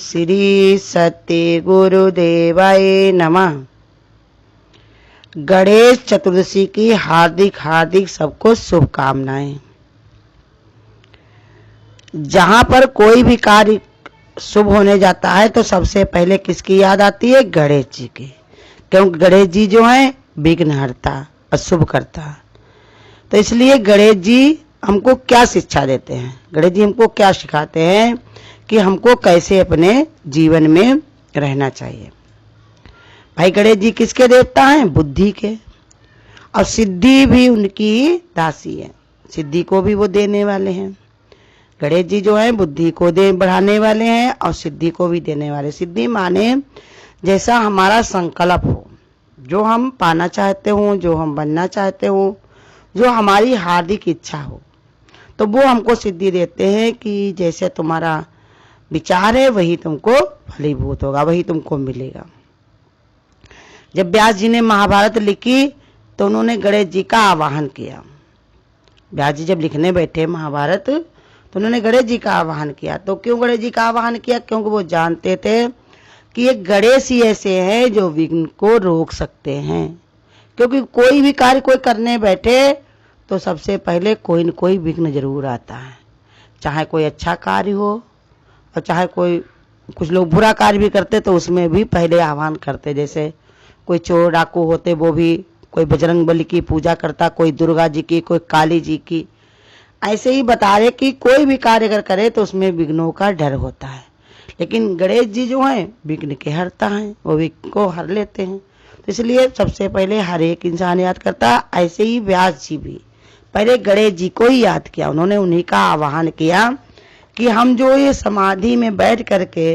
श्री सत्य गुरुदेवाय नमः। गणेश चतुर्दशी की हार्दिक हार्दिक सबको शुभकामनाएं। जहां पर कोई भी कार्य शुभ होने जाता है तो सबसे पहले किसकी याद आती है? गणेश जी की, क्योंकि गणेश जी जो हैं विघ्नहर्ता और शुभ करता। तो इसलिए गणेश जी हमको क्या शिक्षा देते हैं? गणेश जी हमको क्या सिखाते हैं कि हमको कैसे अपने जीवन में रहना चाहिए। भाई गणेश जी किसके देवता हैं? बुद्धि के, और सिद्धि भी उनकी दासी है। सिद्धि को भी वो देने वाले हैं। गणेश जी जो हैं बुद्धि को बढ़ाने वाले हैं और सिद्धि को भी देने वाले। सिद्धि माने जैसा हमारा संकल्प हो, जो हम पाना चाहते हो, जो हम बनना चाहते हो, जो हमारी हार्दिक इच्छा हो, तो वो हमको सिद्धि देते हैं कि जैसे तुम्हारा विचार है वही तुमको फलीभूत होगा, वही तुमको मिलेगा। जब व्यास जी ने महाभारत लिखी तो उन्होंने गणेश जी का आवाहन किया। व्यास जी जब लिखने बैठे महाभारत तो उन्होंने गणेश जी का आवाहन किया। तो क्यों गणेश जी का आवाहन किया? क्योंकि वो जानते थे कि ये गणेश ही ऐसे हैं जो विघ्न को रोक सकते हैं। क्योंकि कोई भी कार्य कोई करने बैठे तो सबसे पहले कोई न कोई विघ्न जरूर आता है। चाहे कोई अच्छा कार्य हो और चाहे कोई, कुछ लोग बुरा कार्य भी करते तो उसमें भी पहले आह्वान करते। जैसे कोई चोर डाकू होते, वो भी कोई बजरंग बली की पूजा करता, कोई दुर्गा जी की, कोई काली जी की। ऐसे ही बता रहे कि कोई भी कार्य अगर करे तो उसमें विघ्नों का डर होता है। लेकिन गणेश जी जो हैं विघ्न के हरता हैं, वो विघ्न को हर लेते हैं। तो इसलिए सबसे पहले हर एक इंसान याद करता। ऐसे ही व्यास जी भी पहले गणेश जी को ही याद किया। उन्होंने उन्हीं का आह्वान किया कि हम जो ये समाधि में बैठ करके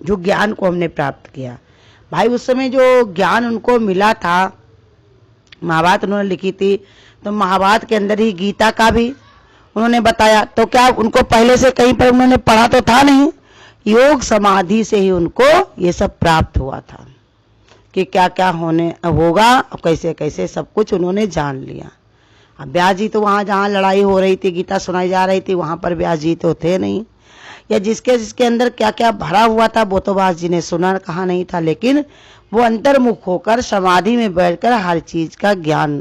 जो ज्ञान को हमने प्राप्त किया, भाई उस समय जो ज्ञान उनको मिला था, महाभारत उन्होंने लिखी थी, तो महाभारत के अंदर ही गीता का भी उन्होंने बताया। तो क्या उनको पहले से कहीं पर उन्होंने पढ़ा तो था नहीं, योग समाधि से ही उनको ये सब प्राप्त हुआ था कि क्या क्या होने होगा और कैसे कैसे सब कुछ उन्होंने जान लिया। अब व्यास जी तो वहां जहां लड़ाई हो रही थी, गीता सुनाई जा रही थी, वहां पर व्यास जी तो थे नहीं, या जिसके जिसके अंदर क्या क्या भरा हुआ था वो तो व्यास जी ने सुना कहा नहीं था। लेकिन वो अंतर्मुख होकर समाधि में बैठकर हर चीज का ज्ञान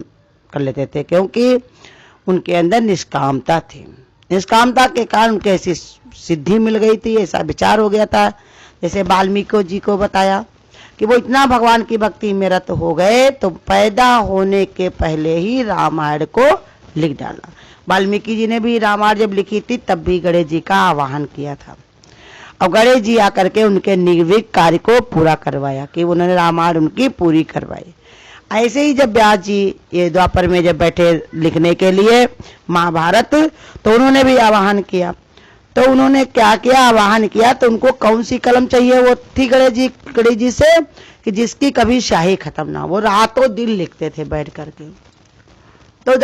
कर लेते थे, क्योंकि उनके अंदर निष्कामता थी। निष्कामता के कारण उनके ऐसी सिद्धि मिल गई थी, ऐसा विचार हो गया था। जैसे वाल्मीकि जी को बताया कि वो इतना भगवान की भक्ति में रत हो गए तो पैदा होने के पहले ही रामायण को लिख डाला। वाल्मीकि जी ने भी रामायण जब लिखी थी तब भी गणेश जी का आवाहन किया था, और गणेश जी आकर के उनके निर्विघ्न कार्य को पूरा करवाया कि उन्होंने रामायण उनकी पूरी करवाई। ऐसे ही जब व्यास जी ये द्वापर में जब बैठे लिखने के लिए महाभारत, तो उन्होंने भी आवाहन किया। तो उन्होंने क्या किया? आवाहन किया। तो उनको कौन सी कलम चाहिए? वो थी गणेश जी से कि जिसकी कभी स्याही खत्म ना हो। वो रातों दिन लिखते थे बैठ करके। तो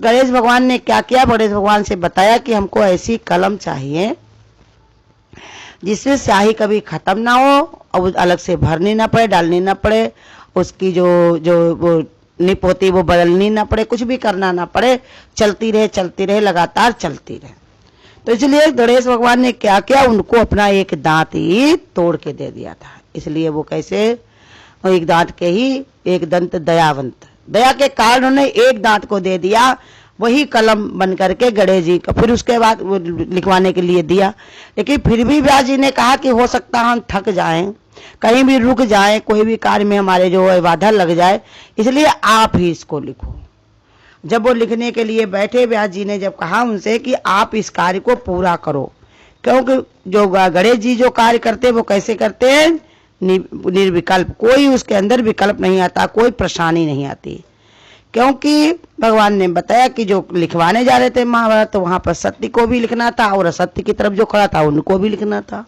गणेश भगवान ने क्या किया? गणेश भगवान से बताया कि हमको ऐसी कलम चाहिए जिसमें स्याही कभी खत्म ना हो और अलग से भरनी ना पड़े, डालनी ना पड़े, उसकी जो वो निप होती वो बदलनी ना पड़े, कुछ भी करना ना पड़े, चलती रहे, लगातार चलती रहे। तो इसलिए गणेश भगवान ने क्या किया? उनको अपना एक दांत ही तोड़ के दे दिया था। इसलिए वो कैसे? एक दांत के ही एक दंत दयावंत, दया के कारण उन्होंने एक दांत को दे दिया। वही कलम बन करके गणेश जी का फिर उसके बाद वो लिखवाने के लिए दिया। लेकिन फिर भी व्यास जी ने कहा कि हो सकता हम थक जाएं, कहीं भी रुक जाएं, कोई भी कार्य में हमारे जो है बाधा लग जाए, इसलिए आप ही इसको लिखो। जब वो लिखने के लिए बैठे, व्यास जी ने जब कहा उनसे कि आप इस कार्य को पूरा करो, क्योंकि जो गणेश जी जो कार्य करते वो कैसे करते हैं? निर्विकल्प, कोई उसके अंदर विकल्प नहीं आता, कोई परेशानी नहीं आती। क्योंकि भगवान ने बताया कि जो लिखवाने जा रहे थे महाभारत, तो वहां पर सत्य को भी लिखना था और असत्य की तरफ जो खड़ा था उनको भी लिखना था।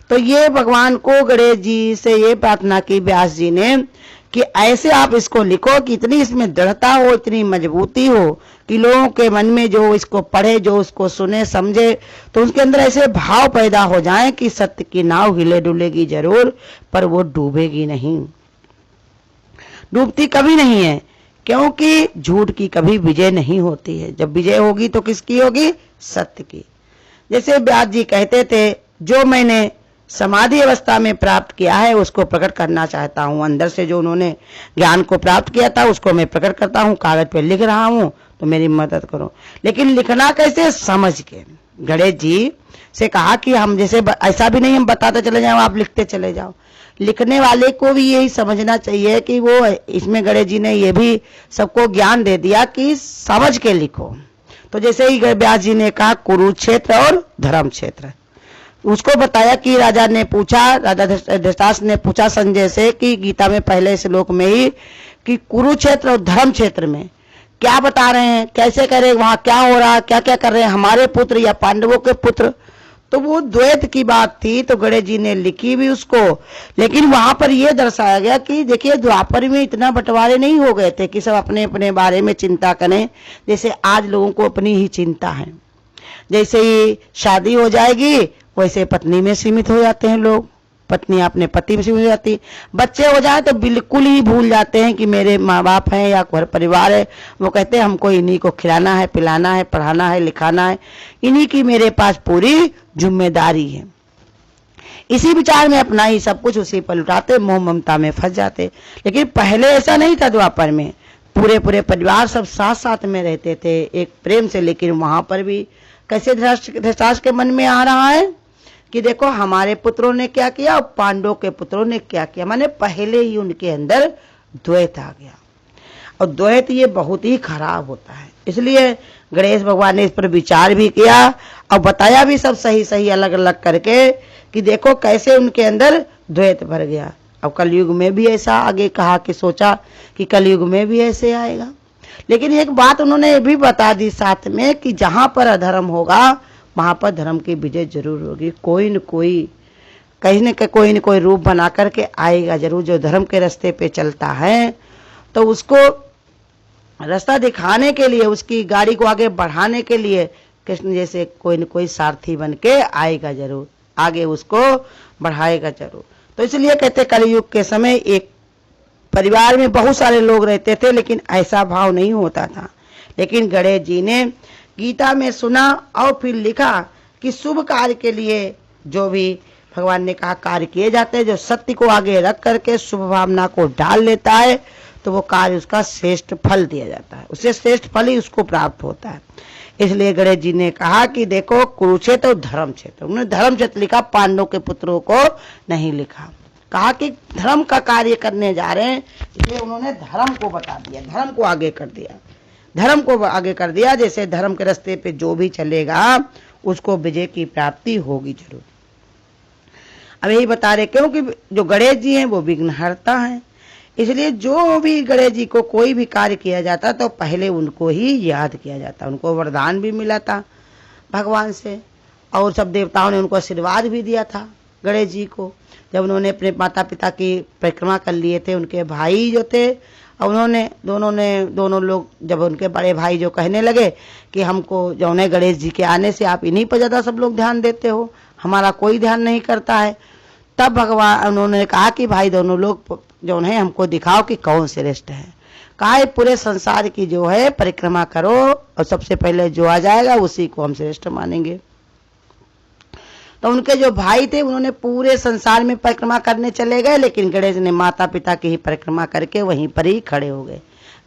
तो ये भगवान को गणेश जी से ये प्रार्थना की व्यास जी ने कि ऐसे आप इसको लिखो कि इतनी इसमें दृढ़ता हो, इतनी मजबूती हो कि लोगों के मन में जो इसको पढ़े, जो उसको सुने समझे, तो उसके अंदर ऐसे भाव पैदा हो जाएं कि सत्य की नाव हिले डुलेगी जरूर पर वो डूबेगी नहीं, डूबती कभी नहीं है। क्योंकि झूठ की कभी विजय नहीं होती है। जब विजय होगी तो किसकी होगी? सत्य की। जैसे व्यास जी कहते थे, जो मैंने समाधि अवस्था में प्राप्त किया है उसको प्रकट करना चाहता हूँ। अंदर से जो उन्होंने ज्ञान को प्राप्त किया था उसको मैं प्रकट करता हूँ, कागज पे लिख रहा हूँ, तो मेरी मदद करो। लेकिन लिखना कैसे? समझ के। गणेश जी से कहा कि हम जैसे ऐसा भी नहीं हम बताते चले जाओ, आप लिखते चले जाओ। लिखने वाले को भी यही समझना चाहिए कि वो, इसमें गणेश जी ने ये भी सबको ज्ञान दे दिया कि समझ के लिखो। तो जैसे ही व्यास जी ने कहा कुरुक्षेत्र और धर्म क्षेत्र, उसको बताया कि राजा धृतराष्ट्र ने पूछा संजय से कि गीता में पहले श्लोक में ही कि कुरुक्षेत्र और धर्म क्षेत्र में क्या बता रहे हैं, कैसे करे, वहां क्या हो रहा, क्या क्या कर रहे हैं, हमारे पुत्र या पांडवों के पुत्र। तो वो द्वैत की बात थी, तो गणेश जी ने लिखी भी उसको। लेकिन वहां पर यह दर्शाया गया कि देखिए द्वापर में इतना बंटवारे नहीं हो गए थे कि सब अपने अपने बारे में चिंता करें, जैसे आज लोगों को अपनी ही चिंता है। जैसे ही शादी हो जाएगी वैसे पत्नी में सीमित हो जाते हैं लोग, पत्नी अपने पति में सीमित हो जाती। बच्चे हो जाए तो बिल्कुल ही भूल जाते हैं कि मेरे माँ बाप हैं या घर परिवार है। वो कहते हैं हमको इन्हीं को खिलाना है, पिलाना है, पढ़ाना है, लिखाना है, इन्हीं की मेरे पास पूरी जिम्मेदारी है। इसी विचार में अपना ही सब कुछ उसी पर लुटाते, मोह ममता में फंस जाते। लेकिन पहले ऐसा नहीं था, द्वापर में पूरे पूरे परिवार सब साथ साथ में रहते थे एक प्रेम से। लेकिन वहां पर भी कैसे धृतराष्ट्र के मन में आ रहा है कि देखो हमारे पुत्रों ने क्या किया और पांडवों के पुत्रों ने क्या किया, माने पहले ही उनके अंदर द्वैत आ गया। और द्वैत ये बहुत ही खराब होता है। इसलिए गणेश भगवान ने इस पर विचार भी किया और बताया भी सब सही सही अलग अलग करके कि देखो कैसे उनके अंदर द्वैत भर गया। अब कलयुग में भी ऐसा आगे कहा कि सोचा कि कलयुग में भी ऐसे आएगा। लेकिन एक बात उन्होंने ये भी बता दी साथ में कि जहां पर अधर्म होगा वहां पर धर्म की विजय जरूर होगी। कोई न कोई कहीं न कोई न कोई रूप बना करके आएगा जरूर। जो धर्म के रास्ते पे चलता है तो उसको रास्ता दिखाने के लिए, उसकी गाड़ी को आगे बढ़ाने के लिए कृष्ण जैसे कोई न कोई सारथी बन के आएगा जरूर, आगे उसको बढ़ाएगा जरूर। तो इसलिए कहते कलयुग के समय एक परिवार में बहुत सारे लोग रहते थे लेकिन ऐसा भाव नहीं होता था। लेकिन गणेश जी ने गीता में सुना और फिर लिखा कि शुभ कार्य के लिए जो भी भगवान ने कहा कार्य किए जाते हैं, जो सत्य को आगे रख करके शुभ भावना को डाल लेता है तो वो कार्य उसका श्रेष्ठ फल दिया जाता है, उससे श्रेष्ठ फल ही उसको प्राप्त होता है। इसलिए गणेश जी ने कहा कि देखो कुरुक्षेत्र और धर्म क्षेत्र, उन्होंने धर्म क्षेत्र लिखा, पांडवों के पुत्रों को नहीं लिखा। कहा कि धर्म का कार्य करने जा रहे हैं, इसलिए उन्होंने धर्म को बता दिया, धर्म को आगे कर दिया, धर्म को आगे कर दिया। जैसे धर्म के रास्ते पे जो भी चलेगा उसको विजय की प्राप्ति होगी जरूर। अब यही बता रहे क्योंकि जो गणेश जी हैं वो विघ्नहर्ता हैं। इसलिए जो भी गणेश जी को कोई भी कार्य किया जाता तो पहले उनको ही याद किया जाता। उनको वरदान भी मिला था भगवान से और सब देवताओं ने उनको आशीर्वाद भी दिया था गणेश जी को। जब उन्होंने अपने माता पिता की परिक्रमा कर लिए थे, उनके भाई जो थे, और उन्होंने दोनों लोग जब उनके बड़े भाई जो कहने लगे कि हमको जो है गणेश जी के आने से आप इन्हीं पर ज़्यादा सब लोग ध्यान देते हो, हमारा कोई ध्यान नहीं करता है, तब भगवान उन्होंने कहा कि भाई दोनों लोग जो है हमको दिखाओ कि कौन श्रेष्ठ है। कहा पूरे संसार की जो है परिक्रमा करो और सबसे पहले जो आ जाएगा उसी को हम श्रेष्ठ मानेंगे। तो उनके जो भाई थे उन्होंने पूरे संसार में परिक्रमा करने चले गए, लेकिन गणेश ने माता पिता की ही परिक्रमा करके वहीं पर ही खड़े हो गए।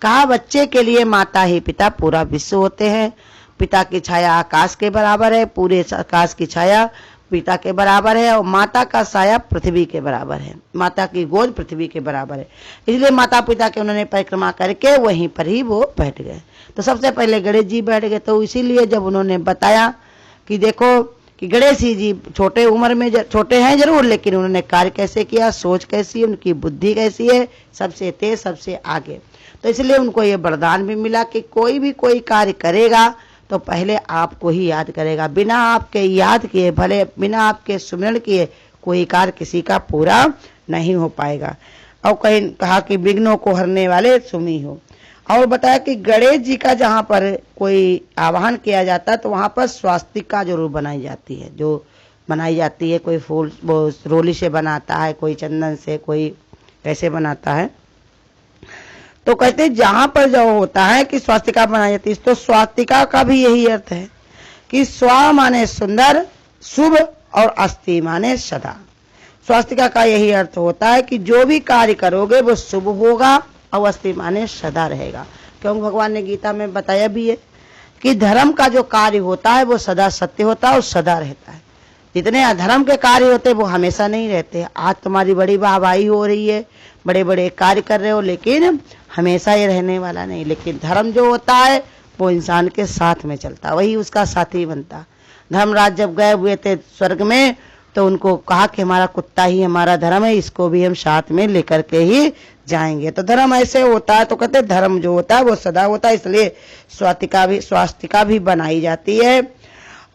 कहा बच्चे के लिए माता ही पिता पूरा विश्व होते हैं। पिता की छाया आकाश के बराबर है, पूरे आकाश की छाया पिता के बराबर है और माता का साया पृथ्वी के बराबर है, माता की गोद पृथ्वी के बराबर है। इसलिए माता पिता के उन्होंने परिक्रमा करके वहीं पर ही वो बैठ गए। तो सबसे पहले गणेश जी बैठ गए। तो इसीलिए जब उन्होंने बताया कि देखो कि गणेश जी छोटे उम्र में छोटे हैं जरूर, लेकिन उन्होंने कार्य कैसे किया, सोच कैसी है, उनकी बुद्धि कैसी है, सबसे तेज सबसे आगे। तो इसलिए उनको ये वरदान भी मिला कि कोई भी कोई कार्य करेगा तो पहले आपको ही याद करेगा। बिना आपके याद किए, भले बिना आपके सुमिरन किए, कोई कार्य किसी का पूरा नहीं हो पाएगा। और कहा कि विघ्नों को हरने वाले सुमी हो। और बताया कि गणेश जी का जहाँ पर कोई आवाहन किया जाता है तो वहाँ पर स्वास्तिका जरूर बनाई जाती है, जो बनाई जाती है। कोई फूल वो रोली से बनाता है, कोई चंदन से, कोई कैसे बनाता है। तो कहते हैं जहां पर जो होता है कि स्वास्तिका बनाई जाती है, तो स्वास्तिका का भी यही अर्थ है कि स्वा माने सुंदर, शुभ और अस्ति माने सदा। स्वास्तिका का यही अर्थ होता है कि जो भी कार्य करोगे वो शुभ होगा, अवस्थी माने सदा रहेगा। क्योंकि भगवान ने गीता में बताया भी है कि धर्म का जो कार्य होता है वो सदा सत्य होता है और सदा रहता है। जितने अधर्म के कार्य होते हैं वो हमेशा नहीं रहते। आज तुम्हारी बड़ी वाहवाही हो रही है, बड़े बड़े कार्य कर रहे हो, लेकिन हमेशा ये रहने वाला नहीं। लेकिन धर्म जो होता है वो इंसान के साथ में चलता, वही उसका साथी बनता। धर्मराज जब गए हुए थे स्वर्ग में तो उनको कहा कि हमारा कुत्ता ही हमारा धर्म है, इसको भी हम साथ में लेकर के ही जाएंगे। तो धर्म ऐसे होता है। तो कहते धर्म जो होता है वो सदा होता है, इसलिए स्वास्तिका भी बनाई जाती है।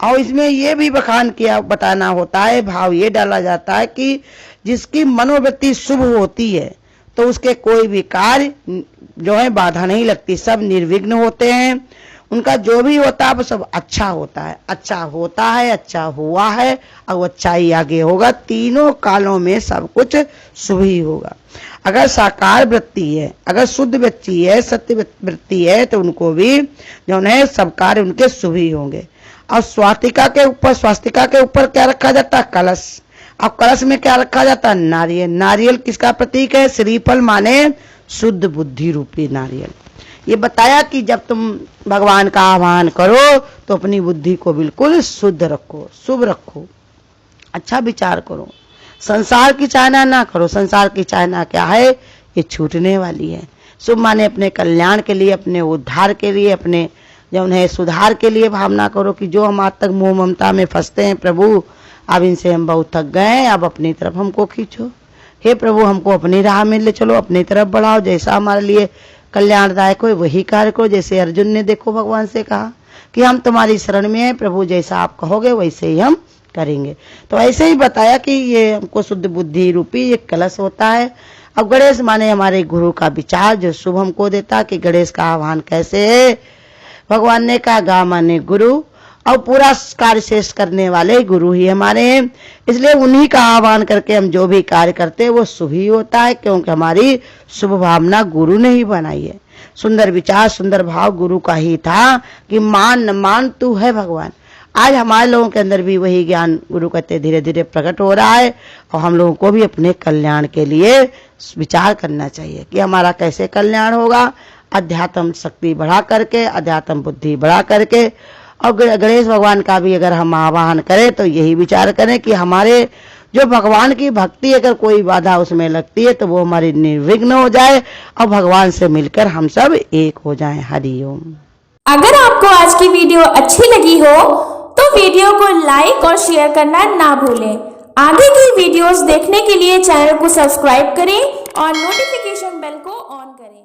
और इसमें ये भी बखान किया बताना होता है, भाव ये डाला जाता है कि जिसकी मनोवृत्ति शुभ होती है तो उसके कोई भी कार्य जो है बाधा नहीं लगती, सब निर्विघ्न होते हैं। उनका जो भी होता है वो सब अच्छा होता है, अच्छा होता है, अच्छा हुआ है और अच्छा ही आगे होगा। तीनों कालों में सब कुछ शुभ ही होगा। अगर साकार वृत्ति है, अगर शुद्ध वृत्ति है, सत्य वृत्ति है तो उनको भी जो है सब कार्य उनके शुभ ही होंगे। और स्वास्तिका के ऊपर क्या रखा जाता है? कलश। और कलश में क्या रखा जाता है? नारियल। नारियल किसका प्रतीक है? श्रीफल माने शुद्ध बुद्धि रूपी नारियल। ये बताया कि जब तुम भगवान का आह्वान करो तो अपनी बुद्धि को बिल्कुल शुद्ध रखो, शुभ रखो, अच्छा विचार करो। संसार की चाहना ना करो। संसार की चाहना क्या है? ये छूटने वाली है। शुभ माने अपने कल्याण के लिए, अपने उद्धार के लिए, अपने जो उन्हें सुधार के लिए भावना करो कि जो हम आज तक मोह ममता में फंसते हैं, प्रभु अब इनसे हम बहुत थक गए हैं, अब अपनी तरफ हमको खींचो। हे प्रभु हमको अपनी राह में ले चलो, अपनी तरफ बढ़ाओ, जैसा हमारे लिए कल्याणदायक हो वही कार्य करो। जैसे अर्जुन ने देखो भगवान से कहा कि हम तुम्हारी शरण में हैं प्रभु, जैसा आप कहोगे वैसे ही हम करेंगे। तो ऐसे ही बताया कि ये हमको शुद्ध बुद्धि रूपी ये कलश होता है। अब गणेश माने हमारे गुरु का विचार जो शुभ हमको देता कि गणेश का आह्वान कैसे है। भगवान ने कहा गा माने गुरु, और पूरा कार्य शेष करने वाले गुरु ही हमारे हैं, इसलिए उन्हीं का आह्वान करके हम जो भी कार्य करते हैं वो शुभ ही होता है। क्योंकि हमारी शुभ भावना गुरु ने ही बनाई है। सुंदर विचार सुंदर भाव गुरु का ही था कि मान न मान तू है भगवान। आज हमारे लोगों के अंदर भी वही ज्ञान गुरु कहते धीरे धीरे प्रकट हो रहा है। और हम लोगों को भी अपने कल्याण के लिए विचार करना चाहिए कि हमारा कैसे कल्याण होगा। अध्यात्म शक्ति बढ़ा करके, अध्यात्म बुद्धि बढ़ा करके। और गणेश भगवान का भी अगर हम आवाहन करें तो यही विचार करें कि हमारे जो भगवान की भक्ति अगर कोई बाधा उसमें लगती है तो वो हमारी निर्विघ्न हो जाए और भगवान से मिलकर हम सब एक हो जाएं। हरिओम। अगर आपको आज की वीडियो अच्छी लगी हो तो वीडियो को लाइक और शेयर करना ना भूलें। आगे की वीडियोस देखने के लिए चैनल को सब्सक्राइब करें और नोटिफिकेशन बेल को ऑन करें।